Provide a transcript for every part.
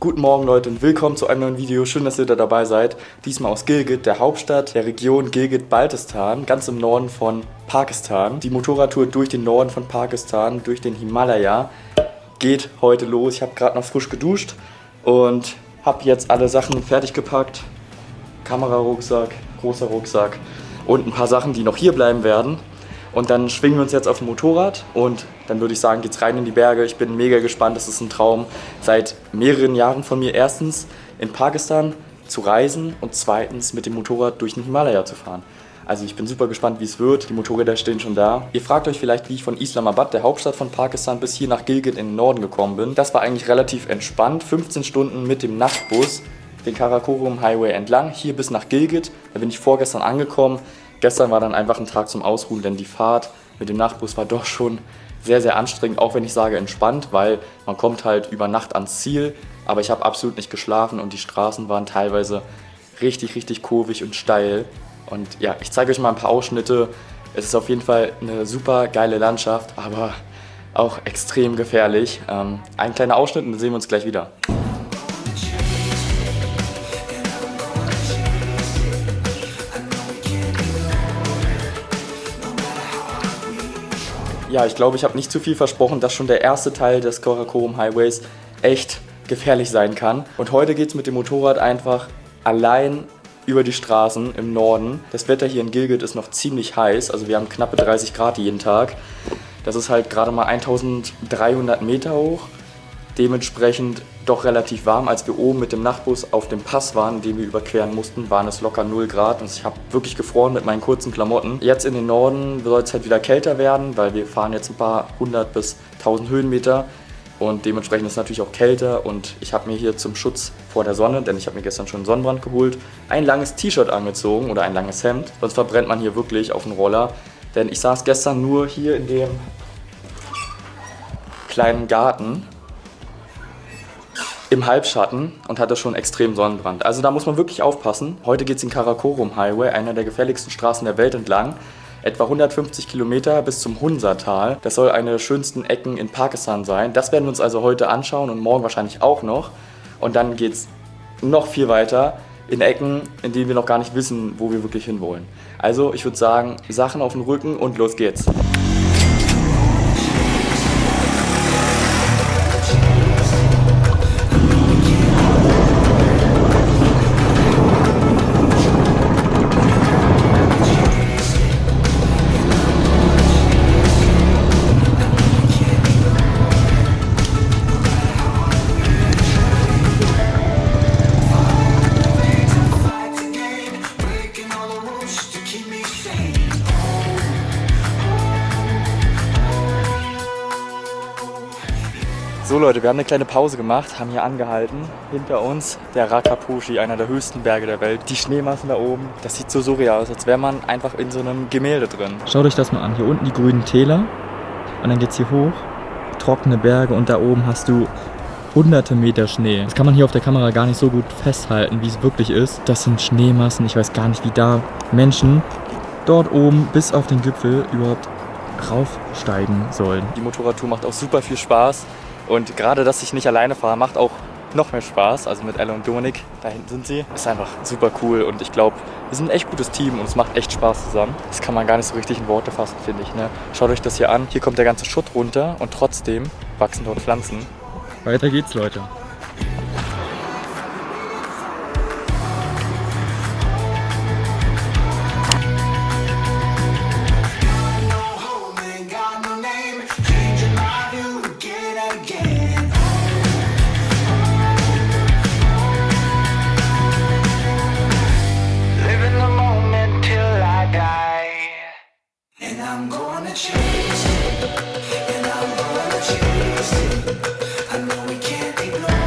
Guten Morgen Leute und willkommen zu einem neuen Video. Schön, dass ihr da dabei seid. Diesmal aus Gilgit, der Hauptstadt der Region Gilgit-Baltistan, ganz im Norden von Pakistan. Die Motorradtour durch den Norden von Pakistan, durch den Himalaya, geht heute los. Ich habe gerade noch frisch geduscht und habe jetzt alle Sachen fertig gepackt. Kamerarucksack, großer Rucksack und ein paar Sachen, die noch hier bleiben werden. Und dann schwingen wir uns jetzt auf dem Motorrad und dann würde ich sagen, geht's rein in die Berge. Ich bin mega gespannt, das ist ein Traum seit mehreren Jahren von mir. Erstens in Pakistan zu reisen und zweitens mit dem Motorrad durch den Himalaya zu fahren. Also ich bin super gespannt, wie es wird. Die Motorräder stehen schon da. Ihr fragt euch vielleicht, wie ich von Islamabad, der Hauptstadt von Pakistan, bis hier nach Gilgit in den Norden gekommen bin. Das war eigentlich relativ entspannt. 15 Stunden mit dem Nachtbus den Karakorum Highway entlang, hier bis nach Gilgit. Da bin ich vorgestern angekommen. Gestern war dann einfach ein Tag zum Ausruhen, denn die Fahrt mit dem Nachtbus war doch schon sehr, sehr anstrengend, auch wenn ich sage entspannt, weil man kommt halt über Nacht ans Ziel, aber ich habe absolut nicht geschlafen und die Straßen waren teilweise richtig, richtig kurvig und steil. Und ja, ich zeige euch mal ein paar Ausschnitte. Es ist auf jeden Fall eine super geile Landschaft, aber auch extrem gefährlich. Ein kleiner Ausschnitt und dann sehen wir uns gleich wieder. Ja, ich glaube, ich habe nicht zu viel versprochen, dass schon der erste Teil des Karakorum Highways echt gefährlich sein kann. Und heute geht es mit dem Motorrad einfach allein über die Straßen im Norden. Das Wetter hier in Gilgit ist noch ziemlich heiß, also wir haben knappe 30 Grad jeden Tag. Das ist halt gerade mal 1300 Meter hoch, dementsprechend doch relativ warm. Als wir oben mit dem Nachtbus auf dem Pass waren, den wir überqueren mussten, waren es locker 0 Grad und ich habe wirklich gefroren mit meinen kurzen Klamotten. Jetzt in den Norden soll es halt wieder kälter werden, weil wir fahren jetzt ein paar 100 bis 1000 Höhenmeter und dementsprechend ist es natürlich auch kälter und ich habe mir hier zum Schutz vor der Sonne, denn ich habe mir gestern schon einen Sonnenbrand geholt, ein langes T-Shirt angezogen oder ein langes Hemd, sonst verbrennt man hier wirklich auf dem Roller, denn ich saß gestern nur hier in dem kleinen Garten im Halbschatten und hatte schon extrem Sonnenbrand. Also da muss man wirklich aufpassen. Heute geht es den Karakorum Highway, einer der gefährlichsten Straßen der Welt entlang. Etwa 150 Kilometer bis zum Hunza-Tal. Das soll eine der schönsten Ecken in Pakistan sein. Das werden wir uns also heute anschauen und morgen wahrscheinlich auch noch. Und dann geht es noch viel weiter in Ecken, in denen wir noch gar nicht wissen, wo wir wirklich hinwollen. Also ich würde sagen, Sachen auf den Rücken und los geht's. So Leute, wir haben eine kleine Pause gemacht, haben hier angehalten. Hinter uns der Rakaposhi, einer der höchsten Berge der Welt. Die Schneemassen da oben, das sieht so surreal aus, als wäre man einfach in so einem Gemälde drin. Schaut euch das mal an, hier unten die grünen Täler und dann geht's hier hoch, trockene Berge und da oben hast du hunderte Meter Schnee. Das kann man hier auf der Kamera gar nicht so gut festhalten, wie es wirklich ist. Das sind Schneemassen, ich weiß gar nicht, wie da Menschen dort oben bis auf den Gipfel überhaupt raufsteigen sollen. Die Motorradtour macht auch super viel Spaß. Und gerade, dass ich nicht alleine fahre, macht auch noch mehr Spaß. Also mit Elle und Dominik, da hinten sind sie. Ist einfach super cool und ich glaube, wir sind ein echt gutes Team und es macht echt Spaß zusammen. Das kann man gar nicht so richtig in Worte fassen, finde ich. Ne? Schaut euch das hier an. Hier kommt der ganze Schutt runter und trotzdem wachsen dort Pflanzen. Weiter geht's, Leute. And I'm gonna chase it. I know we can't ignore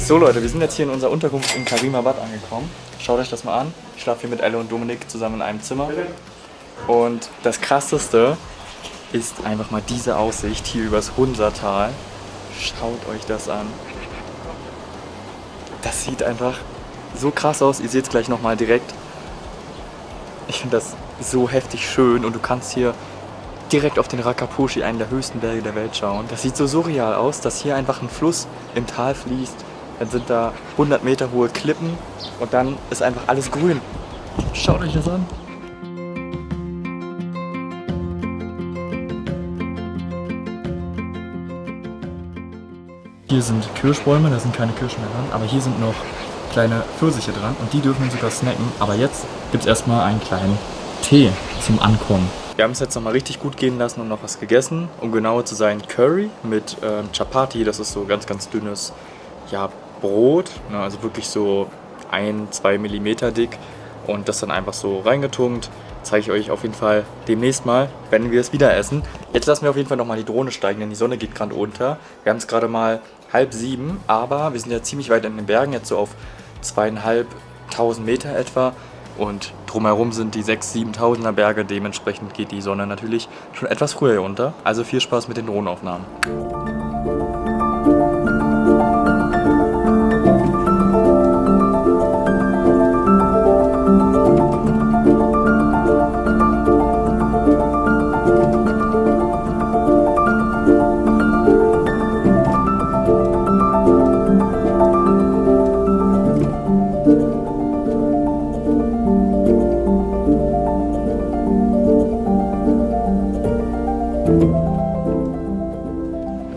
So Leute, wir sind jetzt hier in unserer Unterkunft in Karimabad angekommen. Schaut euch das mal an. Ich schlafe hier mit Elle und Dominik zusammen in einem Zimmer. Und das Krasseste ist einfach mal diese Aussicht hier übers Hunsertal. Schaut euch das an. Das sieht einfach so krass aus. Ihr seht es gleich nochmal direkt. Ich finde das so heftig schön und du kannst hier direkt auf den Rakaposhi, einen der höchsten Berge der Welt, schauen. Das sieht so surreal aus, dass hier einfach ein Fluss im Tal fließt. Dann sind da 100 Meter hohe Klippen und dann ist einfach alles grün. Schaut euch das an. Hier sind Kirschbäume, da sind keine Kirschen mehr dran, aber hier sind noch kleine Pfirsiche dran und die dürfen wir sogar snacken. Aber jetzt gibt es erstmal einen kleinen Tee zum Ankommen. Wir haben es jetzt nochmal richtig gut gehen lassen und noch was gegessen. Um genauer zu sein, Curry mit Chapati, das ist so ganz, ganz dünnes Brot, ne, also wirklich so 1-2 Millimeter dick und das dann einfach so reingetunkt. Zeige ich euch auf jeden Fall demnächst mal, wenn wir es wieder essen. Jetzt lassen wir auf jeden Fall nochmal die Drohne steigen, denn die Sonne geht gerade unter. Wir haben es gerade mal 6:30, aber wir sind ja ziemlich weit in den Bergen, jetzt so auf 2.500 Meter etwa. Und drumherum sind die 6.000, 7.000er Berge, dementsprechend geht die Sonne natürlich schon etwas früher hier unter. Also viel Spaß mit den Drohnenaufnahmen.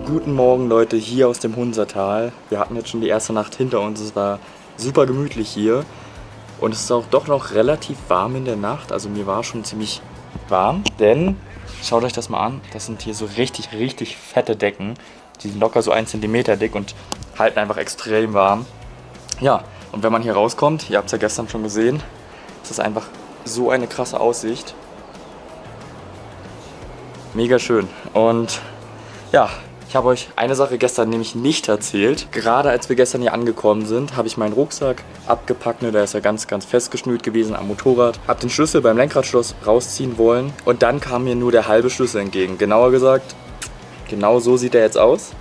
Guten Morgen Leute, hier aus dem Hunsertal. Wir hatten jetzt schon die erste Nacht hinter uns, es war super gemütlich hier und es ist auch doch noch relativ warm in der Nacht, also mir war schon ziemlich warm, denn schaut euch das mal an, das sind hier so richtig, richtig fette Decken, die sind locker so 1 cm dick und halten einfach extrem warm. Ja, und wenn man hier rauskommt, ihr habt es ja gestern schon gesehen, es ist einfach so eine krasse Aussicht. Mega schön und ja, ich habe euch eine Sache gestern nämlich nicht erzählt. Gerade als wir gestern hier angekommen sind, habe ich meinen Rucksack abgepackt. Der ist ja ganz, ganz festgeschnürt gewesen am Motorrad. Habe den Schlüssel beim Lenkradschloss rausziehen wollen und dann kam mir nur der halbe Schlüssel entgegen. Genauer gesagt, genau so sieht er jetzt aus.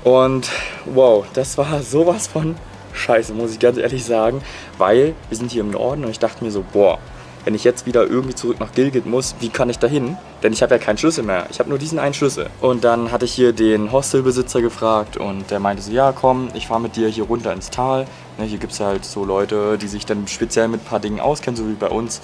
Und wow, das war sowas von scheiße, muss ich ganz ehrlich sagen. Weil wir sind hier im Norden und ich dachte mir so, boah, wenn ich jetzt wieder irgendwie zurück nach Gilgit muss, wie kann ich da hin? Denn ich habe ja keinen Schlüssel mehr. Ich habe nur diesen einen Schlüssel. Und dann hatte ich hier den Hostelbesitzer gefragt und der meinte so, ja komm, ich fahre mit dir hier runter ins Tal. Ne, hier gibt es halt so Leute, die sich dann speziell mit ein paar Dingen auskennen, so wie bei uns.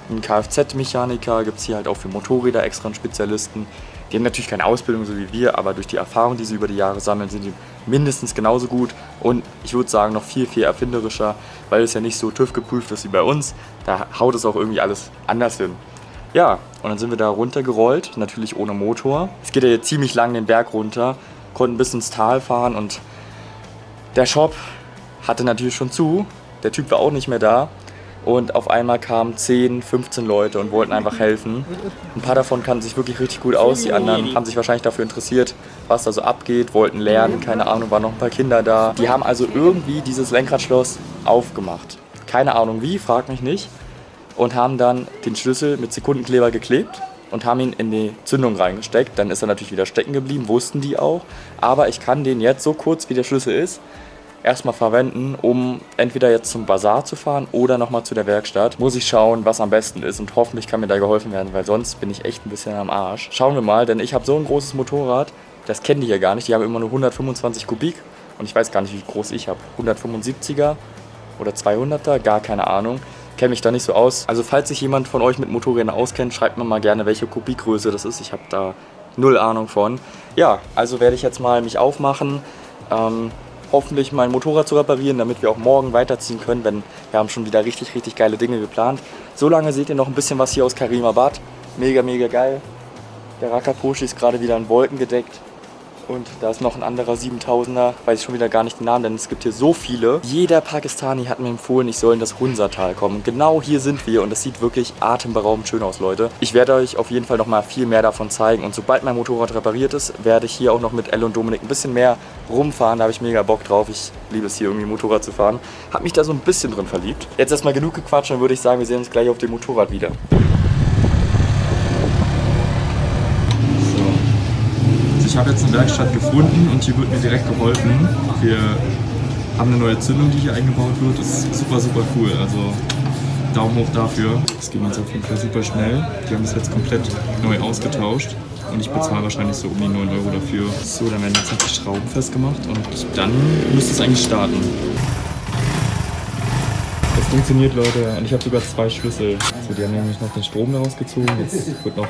Ein Kfz-Mechaniker gibt es hier halt auch für Motorräder extra einen Spezialisten. Die haben natürlich keine Ausbildung, so wie wir, aber durch die Erfahrung, die sie über die Jahre sammeln, sind die mindestens genauso gut und ich würde sagen noch viel, viel erfinderischer, weil es ja nicht so TÜV geprüft ist wie bei uns. Da haut es auch irgendwie alles anders hin. Ja, und dann sind wir da runtergerollt, natürlich ohne Motor. Es geht ja jetzt ziemlich lang den Berg runter, konnten bis ins Tal fahren und der Shop hatte natürlich schon zu. Der Typ war auch nicht mehr da. Und auf einmal kamen 10, 15 Leute und wollten einfach helfen. Ein paar davon kannten sich wirklich richtig gut aus. Die anderen haben sich wahrscheinlich dafür interessiert, was da so abgeht, wollten lernen. Keine Ahnung, waren noch ein paar Kinder da. Die haben also irgendwie dieses Lenkradschloss aufgemacht. Keine Ahnung wie, frag mich nicht. Und haben dann den Schlüssel mit Sekundenkleber geklebt und haben ihn in die Zündung reingesteckt. Dann ist er natürlich wieder stecken geblieben, wussten die auch. Aber ich kann den jetzt so kurz, wie der Schlüssel ist, erstmal verwenden, um entweder jetzt zum Bazar zu fahren oder nochmal zu der Werkstatt. Muss ich schauen, was am besten ist und hoffentlich kann mir da geholfen werden, weil sonst bin ich echt ein bisschen am Arsch. Schauen wir mal, denn ich habe so ein großes Motorrad, das kennen die hier gar nicht. Die haben immer nur 125 Kubik und ich weiß gar nicht, wie groß ich habe. 175er oder 200er, gar keine Ahnung. Kenne mich da nicht so aus. Also falls sich jemand von euch mit Motorrädern auskennt, schreibt mir mal gerne, welche Kubikgröße das ist. Ich habe da null Ahnung von. Ja, also werde ich jetzt mal mich aufmachen, hoffentlich mein Motorrad zu reparieren, damit wir auch morgen weiterziehen können, denn wir haben schon wieder richtig, richtig geile Dinge geplant. So lange seht ihr noch ein bisschen was hier aus Karimabad. Mega, mega geil. Der Rakaposhi ist gerade wieder in Wolken gedeckt Und da ist noch ein anderer 7000er, weiß ich schon wieder gar nicht den Namen, denn es gibt hier so viele. Jeder Pakistani hat mir empfohlen, ich soll in das Hunsatal kommen. Genau hier sind wir und es sieht wirklich atemberaubend schön aus, Leute. Ich werde euch auf jeden Fall noch mal viel mehr davon zeigen und sobald mein Motorrad repariert ist, werde ich hier auch noch mit Elle und Dominik ein bisschen mehr rumfahren. Da habe ich mega Bock drauf. Ich liebe es hier irgendwie Motorrad zu fahren. Habe mich da so ein bisschen drin verliebt. Jetzt erstmal genug gequatscht, dann würde ich sagen, wir sehen uns gleich auf dem Motorrad wieder. Ich habe jetzt eine Werkstatt gefunden und hier wird mir direkt geholfen. Wir haben eine neue Zündung, die hier eingebaut wird. Das ist super, super cool. Also Daumen hoch dafür. Das geht jetzt auf jeden Fall super schnell. Die haben das jetzt komplett neu ausgetauscht. Und ich bezahle wahrscheinlich so um die 9 € dafür. So, dann werden jetzt die Schrauben festgemacht und dann müsste es eigentlich starten. Das funktioniert, Leute. Und ich habe sogar 2 Schlüssel. So, die haben nämlich noch den Strom daraus gezogen. Jetzt wird noch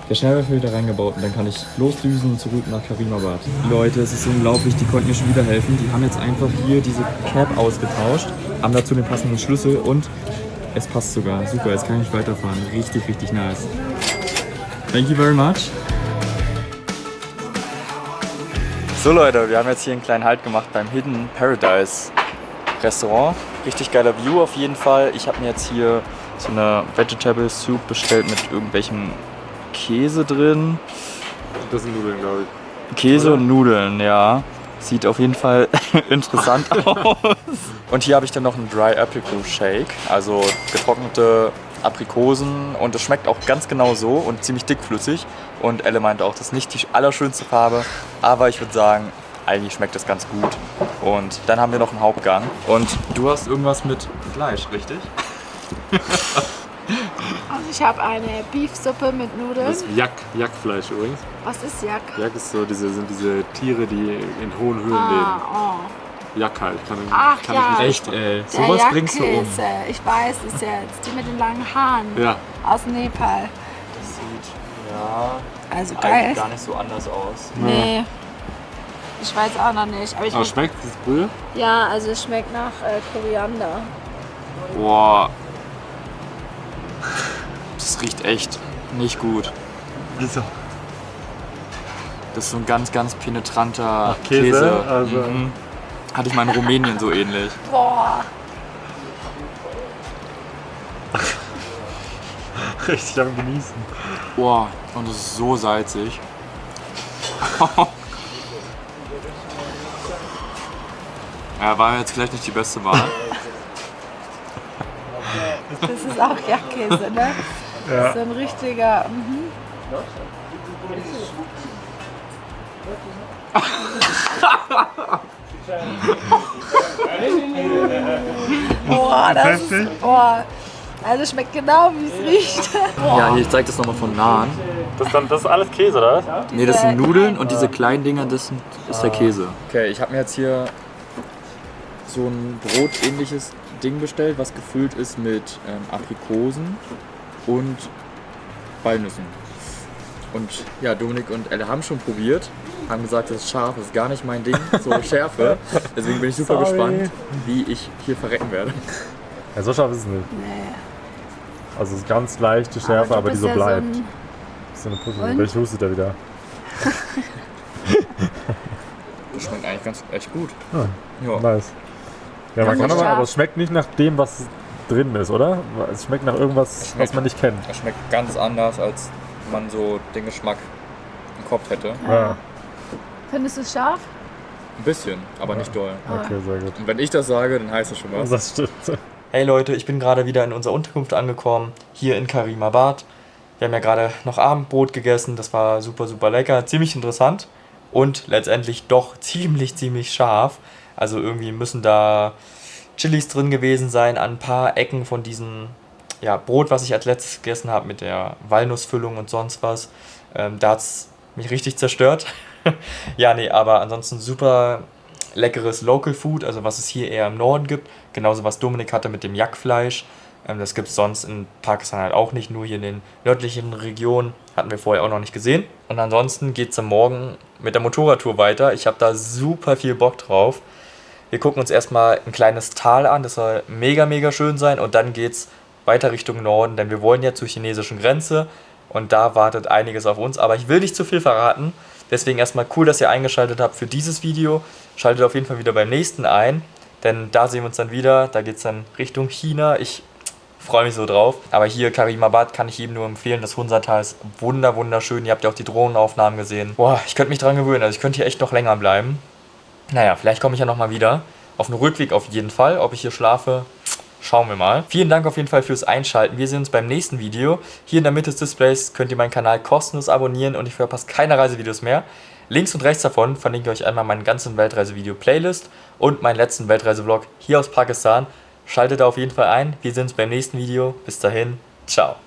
der Schnellwerfer reingebaut und dann kann ich losdüsen zurück nach Karimabad. Leute, es ist unglaublich, die konnten mir schon wieder helfen. Die haben jetzt einfach hier diese Cap ausgetauscht, haben dazu den passenden Schlüssel und es passt sogar. Super, jetzt kann ich weiterfahren. Richtig, richtig nice. Thank you very much. So Leute, wir haben jetzt hier einen kleinen Halt gemacht beim Hidden Paradise Restaurant. Richtig geiler View auf jeden Fall. Ich habe mir jetzt hier so eine Vegetable Soup bestellt mit irgendwelchem Käse drin. Das sind Nudeln, glaube ich. Käse Oder? Und Nudeln, ja. Sieht auf jeden Fall interessant aus. Und hier habe ich dann noch einen Dry Apricot Shake, also getrocknete Aprikosen. Und es schmeckt auch ganz genau so und ziemlich dickflüssig. Und Elle meinte auch, das ist nicht die allerschönste Farbe, aber ich würde sagen, eigentlich schmeckt das ganz gut. Und dann haben wir noch einen Hauptgang. Und du hast irgendwas mit Fleisch, richtig? Also ich habe eine Beefsuppe mit Nudeln. Das ist Jackfleisch übrigens. Was ist Jack? Jack ist so sind diese Tiere, die in hohen Höhlen leben. Jack halt. Ach kann ja. ich Echt, ey. Der Sowas bringst du um. Jackkäse. Ich weiß es jetzt. Die mit den langen Haaren. Ja. Aus Nepal. Das sieht, ja, Also geil. eigentlich gar nicht so anders aus. Nee. Ich weiß auch noch nicht. Aber Aber schmeckt das Brühe? ja, also es schmeckt nach Koriander. Boah. Das riecht echt nicht gut. Wieso? Das ist so ein ganz, ganz penetranter Käse, also. Mhm. Hatte ich mal in Rumänien so ähnlich. Boah. Richtig am Genießen. Boah, und es ist so salzig. Ja, war jetzt vielleicht nicht die beste Wahl. Das ist auch Jackkäse, ne? Ja. Das ist so ein richtiger. Boah, das ist. Boah. Also schmeckt genau wie es riecht. Ja, hier, ich zeig das nochmal von nahen. Das ist alles Käse, oder was? Nee, das sind Nudeln und diese kleinen Dinger, das ist der Käse. Okay, ich habe mir jetzt hier so ein brotähnliches Ding bestellt, was gefüllt ist mit Aprikosen und Walnüssen. Und ja, Dominik und Elle haben schon probiert, haben gesagt, das ist scharf, das ist gar nicht mein Ding, so Schärfe. Deswegen bin ich super gespannt, wie ich hier verrecken werde. Ja, so scharf ist es nicht. Nee. Also es ist ganz leichte Schärfe, aber die bist so ja bleibt. So So eine Pussy. Und? Welche hustet da wieder? Das schmeckt eigentlich ganz echt gut. Ja. Nice. Ja, man Ja, kann so aber scharf. es schmeckt nicht nach dem, was drin ist, oder? Es schmeckt nach irgendwas, was man nicht kennt. Das schmeckt ganz anders, als man so den Geschmack im Kopf hätte. Ja. Findest du es scharf? Ein bisschen, aber nicht doll. Okay, sehr gut. Und wenn ich das sage, dann heißt das schon was. Das stimmt. Hey Leute, ich bin gerade wieder in unserer Unterkunft angekommen, hier in Karimabad. Wir haben ja gerade noch Abendbrot gegessen, das war super, super lecker, ziemlich interessant und letztendlich doch ziemlich scharf. Also irgendwie müssen da Chilis drin gewesen sein an ein paar Ecken von diesem Brot, was ich als letztes gegessen habe mit der Walnussfüllung und sonst was. Da hat es mich richtig zerstört. Ja, nee, aber ansonsten super leckeres Local Food, also was es hier eher im Norden gibt. Genauso was Dominik hatte mit dem Jackfleisch. Das gibt es sonst in Pakistan halt auch nicht, nur hier in den nördlichen Regionen. Hatten wir vorher auch noch nicht gesehen. Und ansonsten geht es am Morgen mit der Motorradtour weiter. Ich habe da super viel Bock drauf. Wir gucken uns erstmal ein kleines Tal an, das soll mega schön sein. Und dann geht es weiter Richtung Norden, denn wir wollen ja zur chinesischen Grenze. Und da wartet einiges auf uns. Aber ich will nicht zu viel verraten, Deswegen erstmal cool, dass ihr eingeschaltet habt für dieses Video. Schaltet auf jeden Fall wieder beim nächsten ein, denn da sehen wir uns dann wieder. Da geht es dann Richtung China. Ich freue mich so drauf. Aber hier Karimabad kann ich jedem nur empfehlen. Das Hunsatal ist wunderschön. Ihr habt ja auch die Drohnenaufnahmen gesehen. Boah, ich könnte mich dran gewöhnen. Also ich könnte hier echt noch länger bleiben. Naja, vielleicht komme ich ja nochmal wieder. Auf dem Rückweg auf jeden Fall. Ob ich hier schlafe, schauen wir mal. Vielen Dank auf jeden Fall fürs Einschalten. Wir sehen uns beim nächsten Video. Hier in der Mitte des Displays könnt ihr meinen Kanal kostenlos abonnieren und ich verpasse keine Reisevideos mehr. Links und rechts davon verlinke ich euch einmal meinen ganzen Weltreisevideo-Playlist und meinen letzten Weltreisevlog hier aus Pakistan. Schaltet da auf jeden Fall ein. Wir sehen uns beim nächsten Video. Bis dahin, ciao.